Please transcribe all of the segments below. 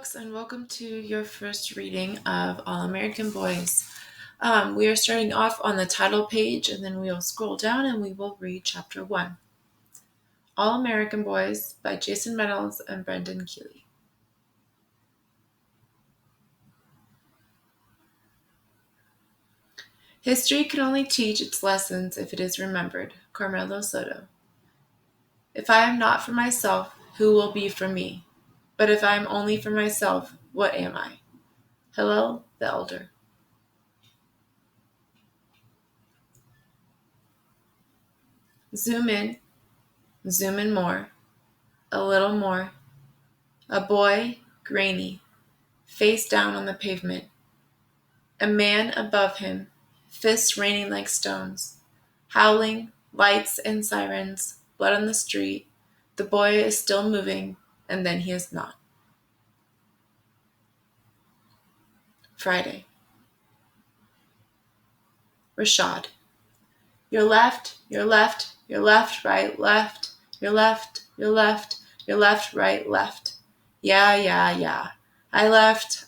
folks, and welcome to your first reading of All American Boys. We are starting off on the title page, and then we will scroll down and we will read Chapter 1. All American Boys by Jason Reynolds and Brendan Keeley. History can only teach its lessons if it is remembered. Carmelo Soto. If I am not for myself, who will be for me? But if I am only for myself, what am I? Hillel the Elder. Zoom in more, a little more. A boy, grainy, face down on the pavement. A man above him, fists raining like stones. Howling, lights and sirens, blood on the street. The boy is still moving, and then he is not. Friday. Rashad. Your left, right, left, your left, right, left. Yeah. I left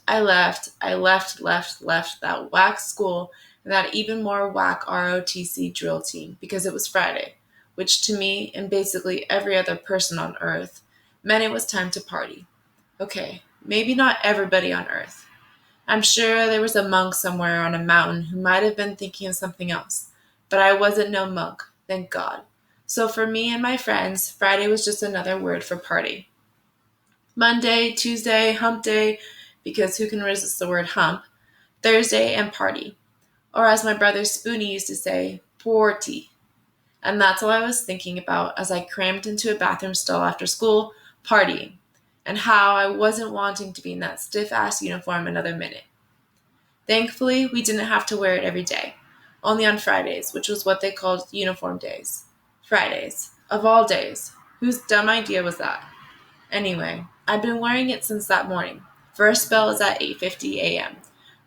that whack school and that even more whack ROTC drill team because it was Friday, which to me and basically every other person on earth meant it was time to party. Okay, maybe not everybody on earth. I'm sure there was a monk somewhere on a mountain who might have been thinking of something else, but I wasn't no monk, thank God. So for me and my friends, Friday was just another word for party. Monday, Tuesday, hump day, because who can resist the word hump, Thursday, and party. Or as my brother Spoonie used to say, porty. And that's all I was thinking about as I crammed into a bathroom stall after school, partying, and how I wasn't wanting to be in that stiff-ass uniform another minute. Thankfully, we didn't have to wear it every day, only on Fridays, which was what they called uniform days. Fridays. Of all days. Whose dumb idea was that? Anyway, I've been wearing it since that morning. First bell is at 8:50 a.m.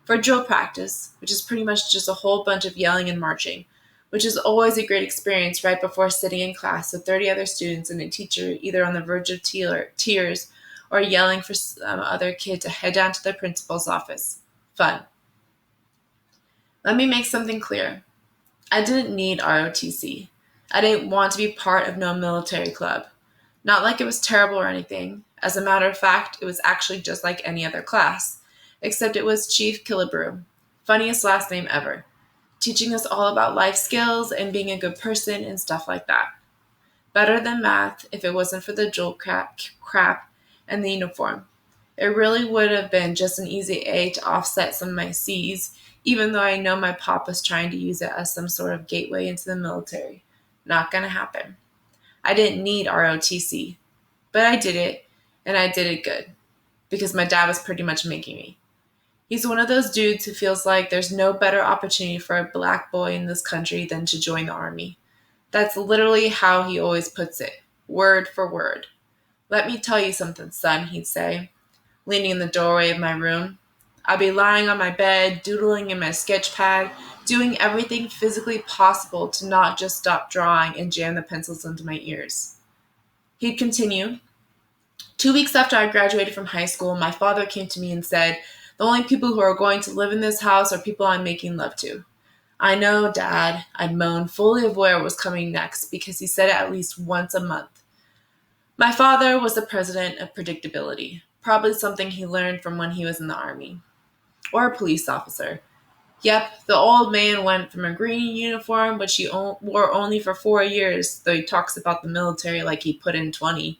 for drill practice, which is pretty much just a whole bunch of yelling and marching, which is always a great experience right before sitting in class with 30 other students and a teacher either on the verge of tears or yelling for some other kid to head down to the principal's office. Fun. Let me make something clear. I didn't need ROTC. I didn't want to be part of no military club. Not like it was terrible or anything. As a matter of fact, it was actually just like any other class, except it was Chief Killebrew, funniest last name ever, teaching us all about life skills and being a good person and stuff like that. Better than math if it wasn't for the drill crap and the uniform. It really would have been just an easy A to offset some of my C's, even though I know my pop was trying to use it as some sort of gateway into the military. Not gonna happen. I didn't need ROTC, but I did it, and I did it good, because my dad was pretty much making me. He's one of those dudes who feels like there's no better opportunity for a black boy in this country than to join the army. That's literally how he always puts it, word for word. Let me tell you something, son, he'd say, leaning in the doorway of my room. I'd be lying on my bed, doodling in my sketch pad, doing everything physically possible to not just stop drawing and jam the pencils into my ears. He'd continue. 2 weeks after I graduated from high school, my father came to me and said, the only people who are going to live in this house are people I'm making love to. I know, Dad, I'd moan, fully aware what was coming next, because he said it at least once a month. My father was the president of predictability, probably something he learned from when he was in the army. Or a police officer. Yep, the old man went from a green uniform, which he wore only for 4 years, though he talks about the military like he put in 20,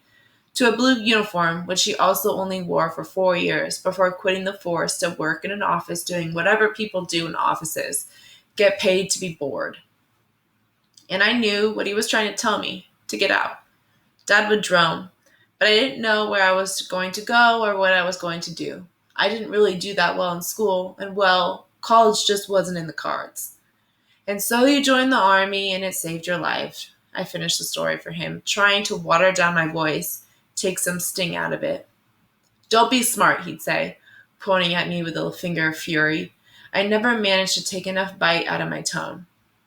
to a blue uniform, which he also only wore for 4 years before quitting the force to work in an office doing whatever people do in offices, get paid to be bored. And I knew what he was trying to tell me, to get out. Dad would drone, but I didn't know where I was going to go or what I was going to do. I didn't really do that well in school, and college just wasn't in the cards. And so you joined the army, and it saved your life. I finished the story for him, trying to water down my voice, take some sting out of it. Don't be smart, he'd say, pointing at me with a finger of fury. I never managed to take enough bite out of my tone.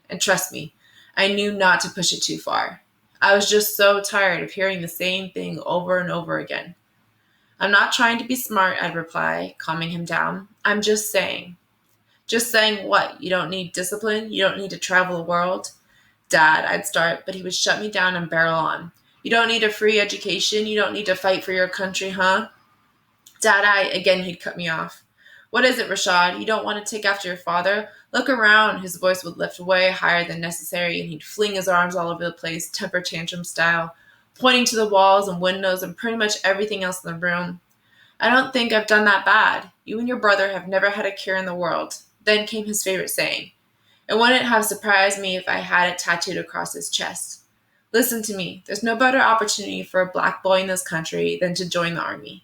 And trust me, I knew not to push it too far. I was just so tired of hearing the same thing over and over again. I'm not trying to be smart, I'd reply, calming him down. I'm just saying. Just saying what? You don't need discipline? You don't need to travel the world? Dad, I'd start, but he would shut me down and barrel on. You don't need a free education? You don't need to fight for your country, huh? Again, he'd cut me off. What is it, Rashad? You don't want to take after your father? Look around. His voice would lift way higher than necessary, and he'd fling his arms all over the place, temper tantrum style, pointing to the walls and windows and pretty much everything else in the room. I don't think I've done that bad. You and your brother have never had a care in the world. Then came his favorite saying. It wouldn't have surprised me if I had it tattooed across his chest. Listen to me. There's no better opportunity for a black boy in this country than to join the army.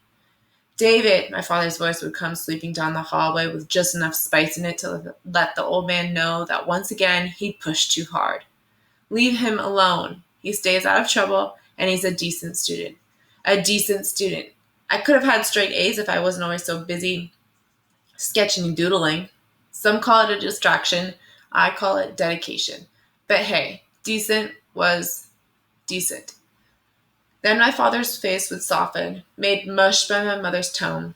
David, my father's voice would come sweeping down the hallway with just enough spice in it to let the old man know that once again he'd pushed too hard. Leave him alone. He stays out of trouble, and he's a decent student. A decent student. I could have had straight A's if I wasn't always so busy sketching and doodling. Some call it a distraction. I call it dedication. But hey, decent was decent. Then my father's face would soften, made mush by my mother's tone.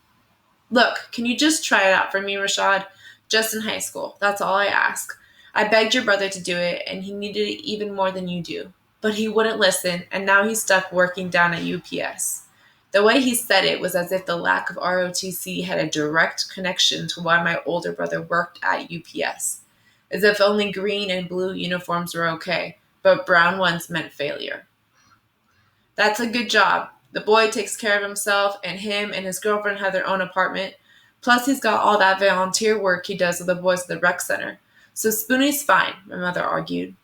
Look, can you just try it out for me, Rashad? Just in high school. That's all I ask. I begged your brother to do it, and he needed it even more than you do. But he wouldn't listen, and now he's stuck working down at UPS. The way he said it was as if the lack of ROTC had a direct connection to why my older brother worked at UPS. As if only green and blue uniforms were okay, but brown ones meant failure. That's a good job. The boy takes care of himself, and him and his girlfriend have their own apartment. Plus, he's got all that volunteer work he does with the boys at the rec center. So Spoonie's fine, my mother argued.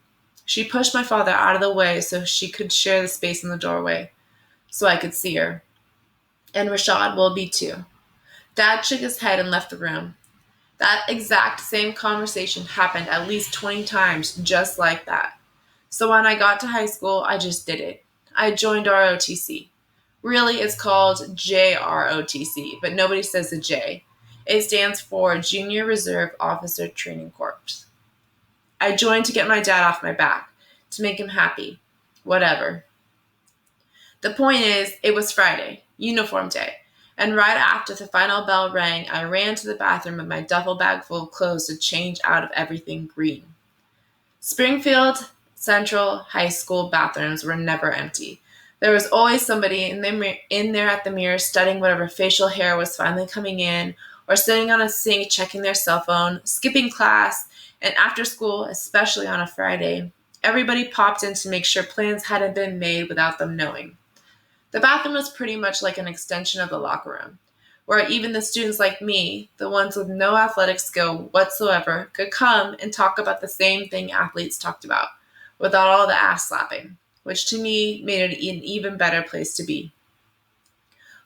She pushed my father out of the way so she could share the space in the doorway, so I could see her. And Rashad will be too. Dad shook his head and left the room. That exact same conversation happened at least 20 times, just like that. So when I got to high school, I just did it. I joined ROTC. Really, it's called JROTC, but nobody says the J. It stands for Junior Reserve Officer Training Corps. I joined to get my dad off my back, to make him happy. Whatever. The point is, it was Friday, uniform day, and right after the final bell rang, I ran to the bathroom with my duffel bag full of clothes to change out of everything green. Springfield Central High School bathrooms were never empty. There was always somebody in there at the mirror studying whatever facial hair was finally coming in, or sitting on a sink checking their cell phone, skipping class, and after school, especially on a Friday, everybody popped in to make sure plans hadn't been made without them knowing. The bathroom was pretty much like an extension of the locker room, where even the students like me, the ones with no athletic skill whatsoever, could come and talk about the same thing athletes talked about, without all the ass slapping, which to me made it an even better place to be.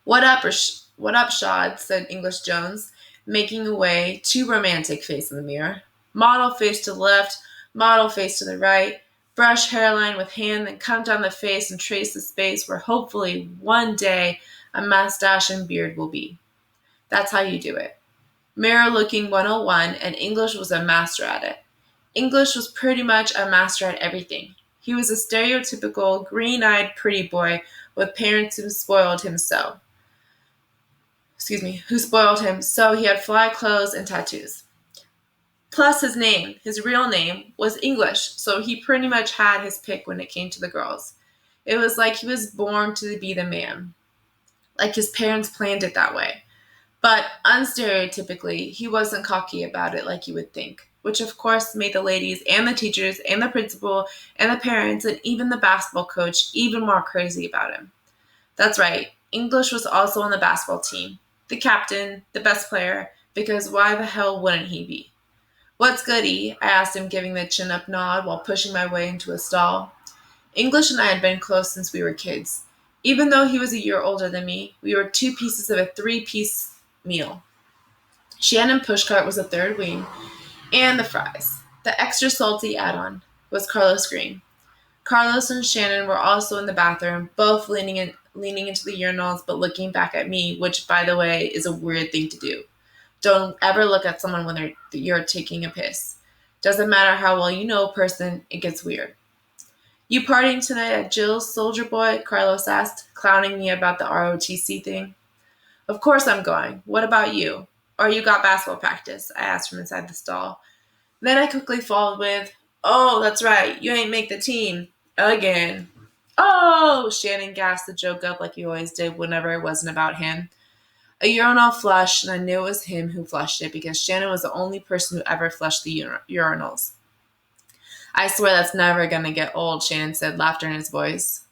What up, Rashad, said English Jones, making away too romantic face in the mirror. Model face to the left, model face to the right, brush hairline with hand, then come down the face and trace the space where hopefully one day a mustache and beard will be. That's how you do it. Mirror looking 101, and English was a master at it. English was pretty much a master at everything. He was a stereotypical, green-eyed, pretty boy with parents who spoiled him so he had fly clothes and tattoos. Plus his real name, was English, so he pretty much had his pick when it came to the girls. It was like he was born to be the man. Like his parents planned it that way. But unstereotypically, he wasn't cocky about it like you would think, which of course made the ladies and the teachers and the principal and the parents and even the basketball coach even more crazy about him. That's right, English was also on the basketball team, the captain, the best player, because why the hell wouldn't he be? What's good, E? I asked him, giving the chin-up nod while pushing my way into a stall. English and I had been close since we were kids. Even though he was a year older than me, we were 2 pieces of a 3-piece meal. Shannon Pushcart was the third wing, and the fries. The extra salty add-on was Carlos Green. Carlos and Shannon were also in the bathroom, both leaning into the urinals but looking back at me, which, by the way, is a weird thing to do. Don't ever look at someone when you're taking a piss. Doesn't matter how well you know a person, it gets weird. You partying tonight at Jill's, soldier boy? Carlos asked, clowning me about the ROTC thing. Of course I'm going. What about you? Or you got basketball practice? I asked from inside the stall. Then I quickly followed with, oh, that's right, you ain't make the team. Again. Oh, Shannon gasped the joke up like he always did whenever it wasn't about him. A urinal flushed, and I knew it was him who flushed it because Shannon was the only person who ever flushed the urinals. I swear that's never going to get old, Shannon said, laughter in his voice.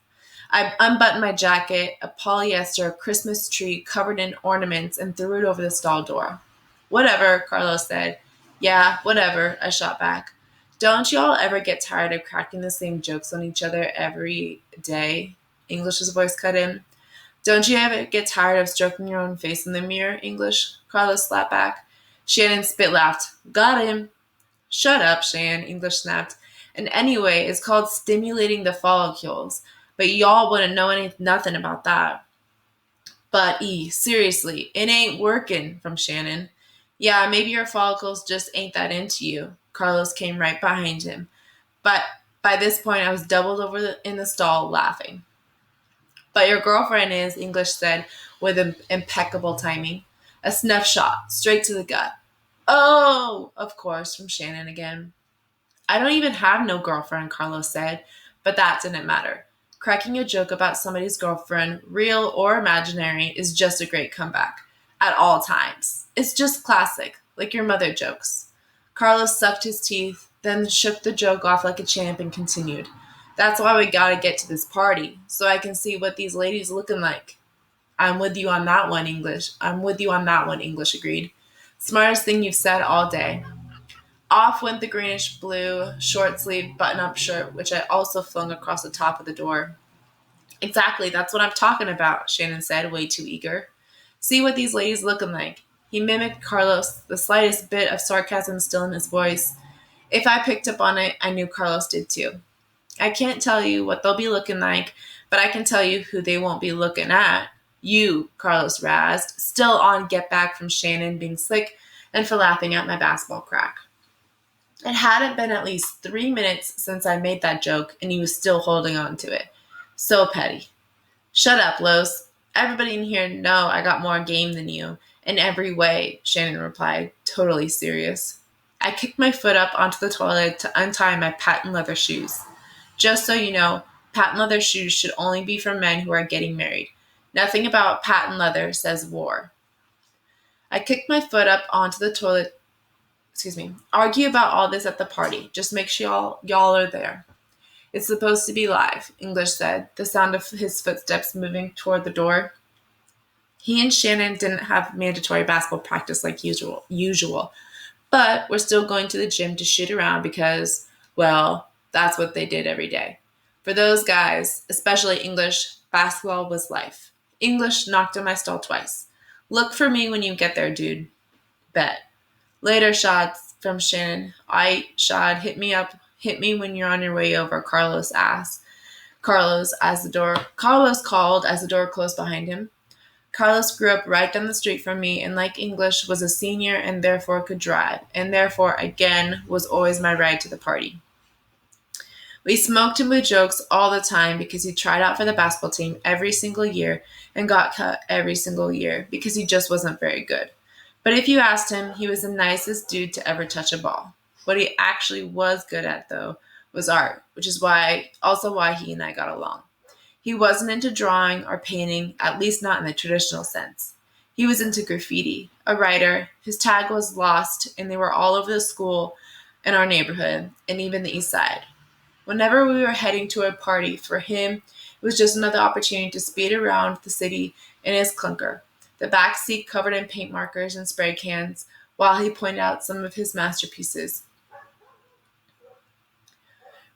I unbuttoned my jacket, a polyester Christmas tree covered in ornaments, and threw it over the stall door. Whatever, Carlos said. Yeah, whatever, I shot back. Don't y'all ever get tired of cracking the same jokes on each other every day? English's voice cut in. Don't you ever get tired of stroking your own face in the mirror, English? Carlos slapped back. Shannon spit laughed. Got him. Shut up, Shan, English snapped. And anyway, it's called stimulating the follicles. But y'all wouldn't know nothing about that. But seriously, it ain't working, from Shannon. Yeah, maybe your follicles just ain't that into you. Carlos came right behind him. But by this point, I was doubled over in the stall laughing. But your girlfriend is, English said with impeccable timing. A snuff shot, straight to the gut. Oh, of course, from Shannon again. I don't even have no girlfriend, Carlos said, but that didn't matter. Cracking a joke about somebody's girlfriend, real or imaginary, is just a great comeback. At all times. It's just classic, like your mother jokes. Carlos sucked his teeth, then shook the joke off like a champ and continued. That's why we gotta get to this party, so I can see what these ladies looking like. I'm with you on that one, English. I'm with you on that one, English agreed. Smartest thing you've said all day. Off went the greenish blue short-sleeved button-up shirt, which I also flung across the top of the door. Exactly, that's what I'm talking about, Shannon said, way too eager. See what these ladies looking like. He mimicked Carlos, the slightest bit of sarcasm still in his voice. If I picked up on it, I knew Carlos did too. I can't tell you what they'll be looking like, but I can tell you who they won't be looking at. You, Carlos razzed, still on get back from Shannon being slick and for laughing at my basketball crack. It hadn't been at least 3 minutes since I made that joke, and he was still holding on to it. So petty. Shut up, Los. Everybody in here know I got more game than you. In every way, Shannon replied, totally serious. I kicked my foot up onto the toilet to untie my patent leather shoes. Just so you know, patent leather shoes should only be for men who are getting married. Nothing about patent leather says war. I kicked my foot up onto the toilet. Argue about all this at the party. Just make sure y'all are there. It's supposed to be live, English said, the sound of his footsteps moving toward the door. He and Shannon didn't have mandatory basketball practice like usual, but we're still going to the gym to shoot around because, well, that's what they did every day. For those guys, especially English, basketball was life. English knocked on my stall twice. Look for me when you get there, dude. Bet. Later shots from Shannon. Shad, hit me when you're on your way over, Carlos asked. Carlos called as the door closed behind him. Carlos grew up right down the street from me and, like English, was a senior and therefore could drive, and therefore, again, was always my ride to the party. We smoked and blew jokes all the time because he tried out for the basketball team every single year and got cut every single year because he just wasn't very good. But if you asked him, he was the nicest dude to ever touch a ball. What he actually was good at, though, was art, which is why he and I got along. He wasn't into drawing or painting, at least not in the traditional sense. He was into graffiti, a writer. His tag was lost, and they were all over the school and our neighborhood, and even the east side. Whenever we were heading to a party, for him, it was just another opportunity to speed around the city in his clunker, the back seat covered in paint markers and spray cans, while he pointed out some of his masterpieces.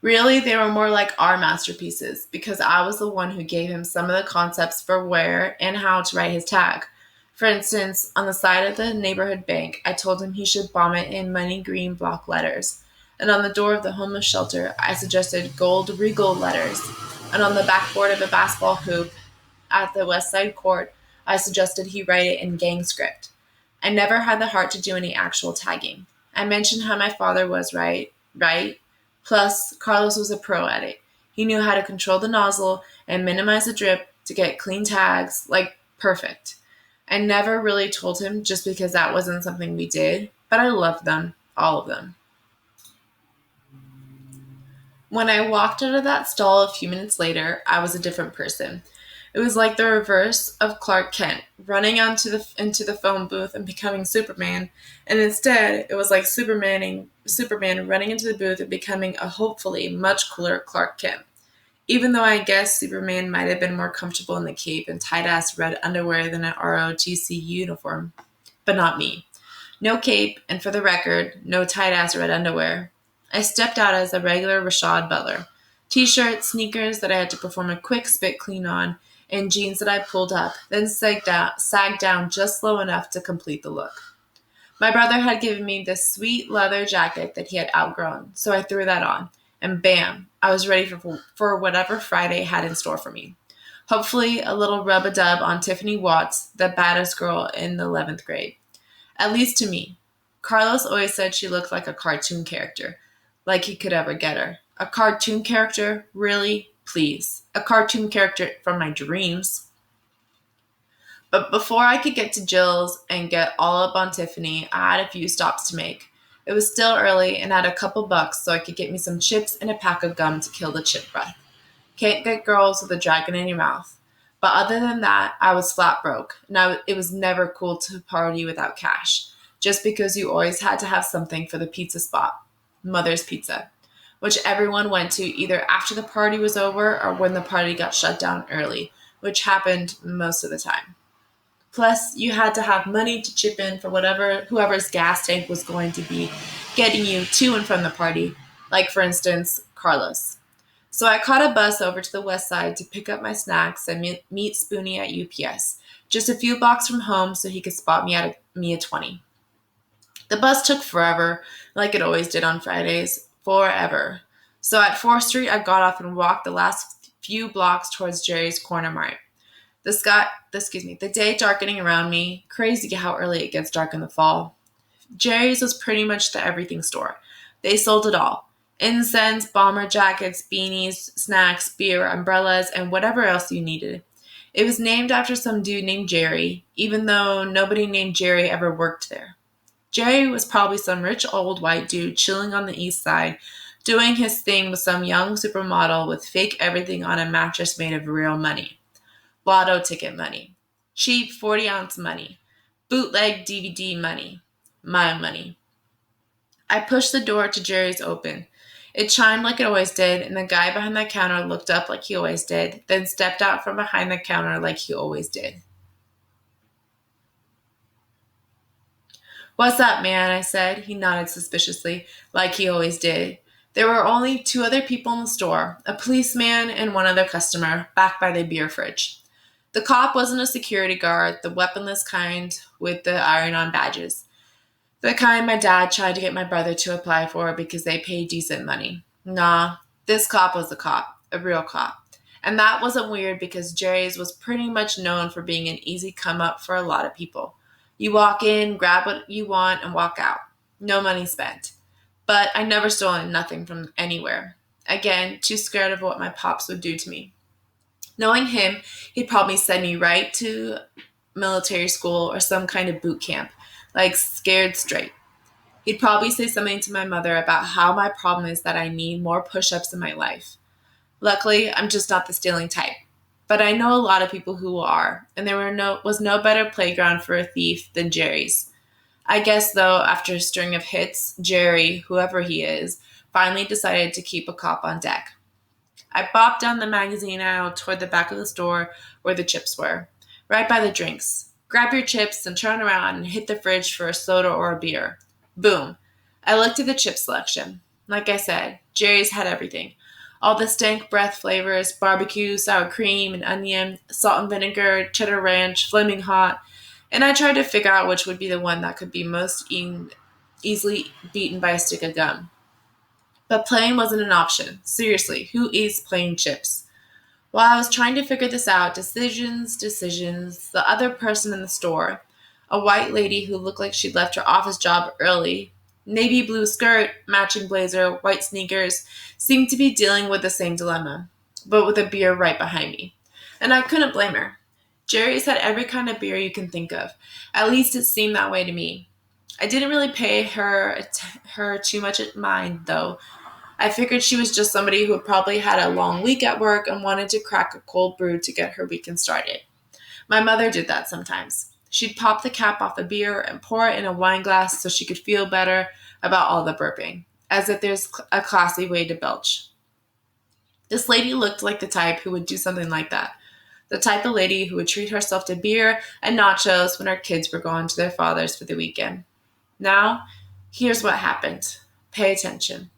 Really, they were more like our masterpieces, because I was the one who gave him some of the concepts for where and how to write his tag. For instance, on the side of the neighborhood bank, I told him he should bomb it in money green block letters. And on the door of the homeless shelter, I suggested gold regal letters. And on the backboard of a basketball hoop at the West Side Court, I suggested he write it in gang script. I never had the heart to do any actual tagging. I mentioned how my father was right? Plus, Carlos was a pro at it. He knew how to control the nozzle and minimize the drip to get clean tags, like perfect. I never really told him just because that wasn't something we did, but I loved them, all of them. When I walked out of that stall a few minutes later, I was a different person. It was like the reverse of Clark Kent, running into the phone booth and becoming Superman, and instead it was like Superman running into the booth and becoming a hopefully much cooler Clark Kent. Even though I guess Superman might have been more comfortable in the cape and tight-ass red underwear than an ROTC uniform, but not me. No cape, and for the record, no tight-ass red underwear. I stepped out as a regular Rashad Butler. T-shirt, sneakers that I had to perform a quick spit clean on, and jeans that I pulled up, then sagged down just low enough to complete the look. My brother had given me this sweet leather jacket that he had outgrown, so I threw that on, and bam, I was ready for whatever Friday had in store for me. Hopefully, a little rub-a-dub on Tiffany Watts, the baddest girl in the 11th grade. At least to me. Carlos always said she looked like a cartoon character, like he could ever get her. A cartoon character? Really? Please. A cartoon character from my dreams. But before I could get to Jill's and get all up on Tiffany, I had a few stops to make. It was still early and I had a couple bucks so I could get me some chips and a pack of gum to kill the chip breath. Can't get girls with a dragon in your mouth. But other than that, I was flat broke, and it was never cool to party without cash, just because you always had to have something for the pizza spot, Mother's Pizza, which everyone went to either after the party was over or when the party got shut down early, which happened most of the time. Plus, you had to have money to chip in for whoever's gas tank was going to be getting you to and from the party, like for instance, Carlos. So I caught a bus over to the west side to pick up my snacks and meet Spoonie at UPS, just a few blocks from home so he could spot me a 20. The bus took forever, like it always did on Fridays, forever. So at 4th Street, I got off and walked the last few blocks towards Jerry's Corner Mart. The day darkening around me, crazy how early it gets dark in the fall. Jerry's was pretty much the everything store. They sold it all. Incense, bomber jackets, beanies, snacks, beer, umbrellas, and whatever else you needed. It was named after some dude named Jerry, even though nobody named Jerry ever worked there. Jerry was probably some rich old white dude chilling on the east side, doing his thing with some young supermodel with fake everything on a mattress made of real money. Lotto ticket money. Cheap 40-ounce money. Bootleg DVD money. My money. I pushed the door to Jerry's open. It chimed like it always did, and the guy behind the counter looked up like he always did, then stepped out from behind the counter like he always did. "What's up, man?" I said. He nodded suspiciously, like he always did. There were only 2 other people in the store, a policeman and one other customer, back by the beer fridge. The cop wasn't a security guard, the weaponless kind with the iron-on badges. The kind my dad tried to get my brother to apply for because they paid decent money. Nah, this cop was a cop, a real cop. And that wasn't weird because Jerry's was pretty much known for being an easy come up for a lot of people. You walk in, grab what you want, and walk out. No money spent. But I never stolen nothing from anywhere. Again, too scared of what my pops would do to me. Knowing him, he'd probably send me right to military school or some kind of boot camp, like scared straight. He'd probably say something to my mother about how my problem is that I need more push-ups in my life. Luckily, I'm just not the stealing type. But I know a lot of people who are, and was no better playground for a thief than Jerry's. I guess, though, after a string of hits, Jerry, whoever he is, finally decided to keep a cop on deck. I bopped down the magazine aisle toward the back of the store where the chips were, right by the drinks. Grab your chips and turn around and hit the fridge for a soda or a beer. Boom. I looked at the chip selection. Like I said, Jerry's had everything. All the stank breath flavors, barbecue, sour cream and onion, salt and vinegar, cheddar ranch, flaming hot, and I tried to figure out which would be the one that could be easily beaten by a stick of gum. But plain wasn't an option. Seriously, who eats plain chips? While I was trying to figure this out, decisions, the other person in the store, a white lady who looked like she'd left her office job early, navy blue skirt, matching blazer, white sneakers, seemed to be dealing with the same dilemma, but with a beer right behind me. And I couldn't blame her. Jerry's had every kind of beer you can think of. At least it seemed that way to me. I didn't really pay her too much mind, though. I figured she was just somebody who had probably had a long week at work and wanted to crack a cold brew to get her weekend started. My mother did that sometimes. She'd pop the cap off a beer and pour it in a wine glass so she could feel better about all the burping, as if there's a classy way to belch. This lady looked like the type who would do something like that. The type of lady who would treat herself to beer and nachos when her kids were gone to their fathers for the weekend. Now, here's what happened. Pay attention.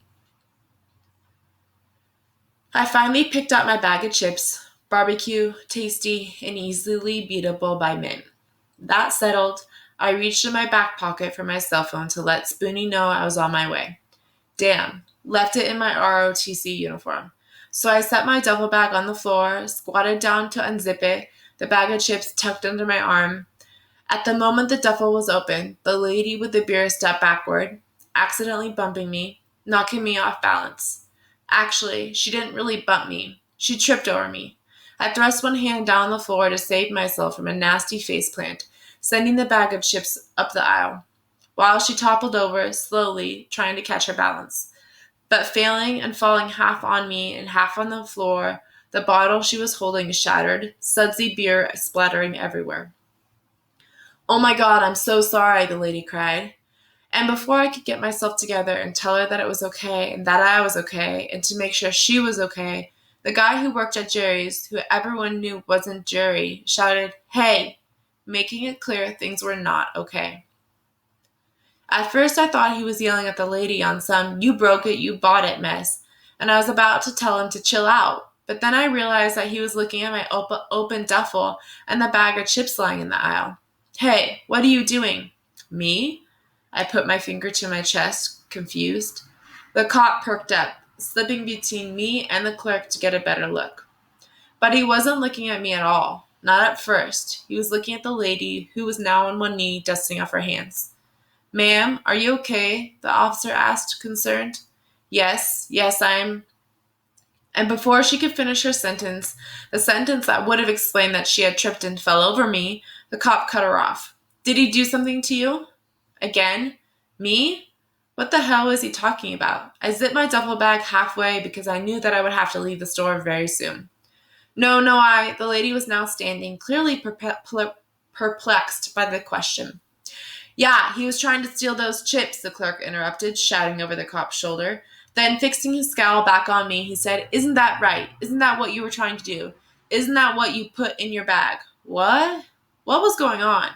I finally picked out my bag of chips, barbecue, tasty, and easily beatable by mint. That settled, I reached in my back pocket for my cell phone to let Spoonie know I was on my way. Damn, left it in my ROTC uniform. So I set my duffel bag on the floor, squatted down to unzip it, the bag of chips tucked under my arm. At the moment the duffel was open, the lady with the beer stepped backward, accidentally bumping me, knocking me off balance. Actually, she didn't really bump me. She tripped over me. I thrust one hand down the floor to save myself from a nasty faceplant, sending the bag of chips up the aisle, while she toppled over, slowly, trying to catch her balance. But failing and falling half on me and half on the floor, the bottle she was holding shattered, sudsy beer splattering everywhere. "Oh my God, I'm so sorry," the lady cried. And before I could get myself together and tell her that it was okay and that I was okay and to make sure she was okay, the guy who worked at Jerry's, who everyone knew wasn't Jerry, shouted, "Hey," making it clear things were not okay. At first I thought he was yelling at the lady on some "you broke it, you bought it" mess, and I was about to tell him to chill out. But then I realized that he was looking at my open duffel and the bag of chips lying in the aisle. "Hey, what are you doing?" "Me?" I put my finger to my chest, confused. The cop perked up, slipping between me and the clerk to get a better look. But he wasn't looking at me at all. Not at first. He was looking at the lady, who was now on one knee, dusting off her hands. "Ma'am, are you okay?" the officer asked, concerned. Yes, I'm. And before she could finish her sentence, the sentence that would have explained that she had tripped and fell over me, the cop cut her off. "Did he do something to you?" Again? Me? What the hell was he talking about? I zipped my duffel bag halfway because I knew that I would have to leave the store very soon. No, the lady was now standing, clearly perplexed by the question. "Yeah, he was trying to steal those chips," the clerk interrupted, shouting over the cop's shoulder. Then, fixing his scowl back on me, he said, "Isn't that right? Isn't that what you were trying to do? Isn't that what you put in your bag?" What? What was going on?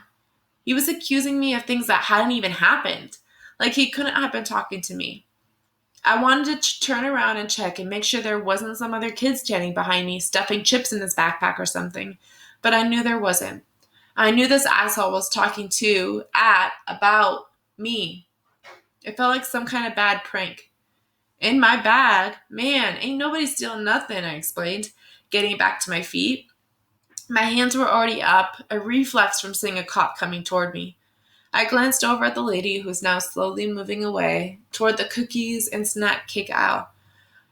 He was accusing me of things that hadn't even happened. Like he couldn't have been talking to me. I wanted to turn around and check and make sure there wasn't some other kid standing behind me stuffing chips in his backpack or something, but I knew there wasn't. I knew this asshole was talking about me. It felt like some kind of bad prank. "In my bag? Man, ain't nobody stealing nothing," I explained, getting back to my feet. My hands were already up, a reflex from seeing a cop coming toward me. I glanced over at the lady who was now slowly moving away toward the cookies and snack cake aisle.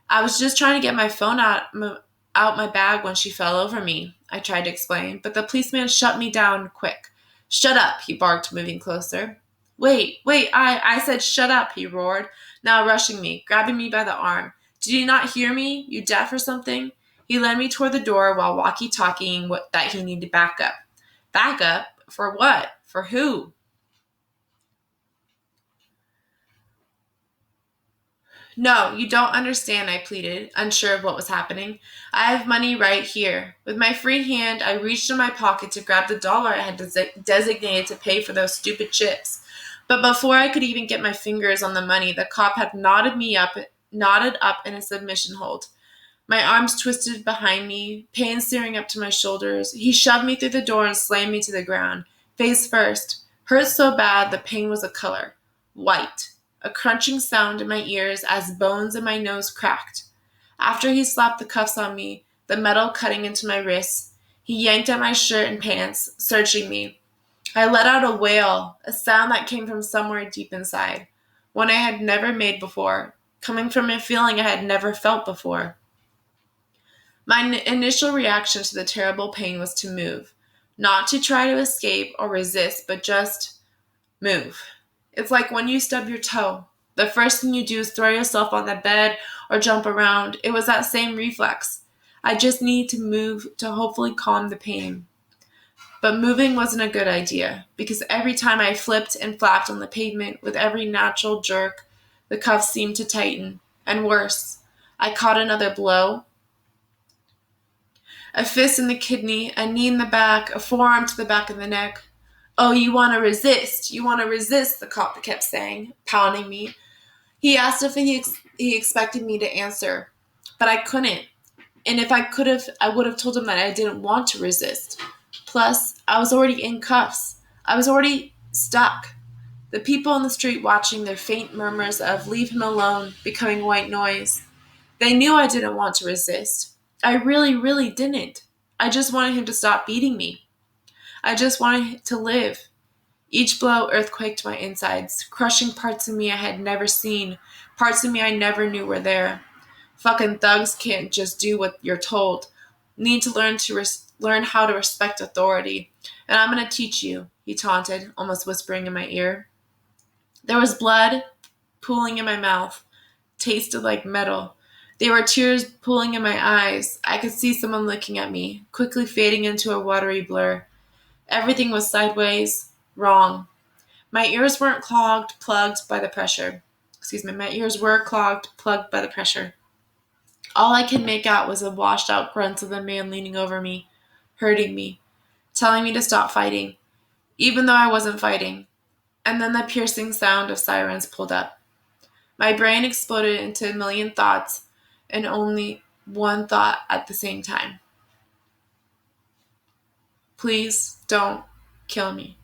"I was just trying to get my phone out my bag when she fell over me," I tried to explain, but the policeman shut me down quick. "Shut up," he barked, moving closer. Wait, I said shut up," he roared, now rushing me, grabbing me by the arm. "Did you not hear me? You deaf or something?" He led me toward the door while walkie-talkieing that he needed backup. Backup? For what? For who? "No, you don't understand," I pleaded, unsure of what was happening. "I have money right here." With my free hand, I reached in my pocket to grab the dollar I had designated to pay for those stupid chips. But before I could even get my fingers on the money, the cop had knotted up in a submission hold. My arms twisted behind me, pain searing up to my shoulders. He shoved me through the door and slammed me to the ground, face first. Hurt so bad the pain was a color. White. A crunching sound in my ears as bones in my nose cracked. After he slapped the cuffs on me, the metal cutting into my wrists, he yanked at my shirt and pants, searching me. I let out a wail, a sound that came from somewhere deep inside, one I had never made before, coming from a feeling I had never felt before. My initial reaction to the terrible pain was to move. not to try to escape or resist, but just move. It's like when you stub your toe. The first thing you do is throw yourself on the bed or jump around. It was that same reflex. I just need to move to hopefully calm the pain. But moving wasn't a good idea because every time I flipped and flapped on the pavement with every natural jerk, the cuffs seemed to tighten. And worse, I caught another blow. A fist in the kidney, a knee in the back, a forearm to the back of the neck. Oh, you want to resist. You want to resist, the cop kept saying, pounding me. He asked if he expected me to answer, but I couldn't. And if I could have, I would have told him that I didn't want to resist. Plus, I was already in cuffs. I was already stuck. The people on the street watching their faint murmurs of leave him alone becoming white noise. They knew I didn't want to resist. I really, really didn't. I just wanted him to stop beating me. I just wanted to live. Each blow earthquaked my insides, crushing parts of me I had never seen, parts of me I never knew were there. Fucking thugs can't just do what you're told. Need to learn how to respect authority. And I'm gonna teach you, he taunted, almost whispering in my ear. There was blood pooling in my mouth, tasted like metal. There were tears pooling in my eyes. I could see someone looking at me, quickly fading into a watery blur. Everything was sideways, wrong. My ears weren't plugged by the pressure. My ears were clogged, plugged by the pressure. All I could make out was the washed out grunts of the man leaning over me, hurting me, telling me to stop fighting, even though I wasn't fighting. And then the piercing sound of sirens pulled up. My brain exploded into a million thoughts, and only one thought at the same time. Please don't kill me.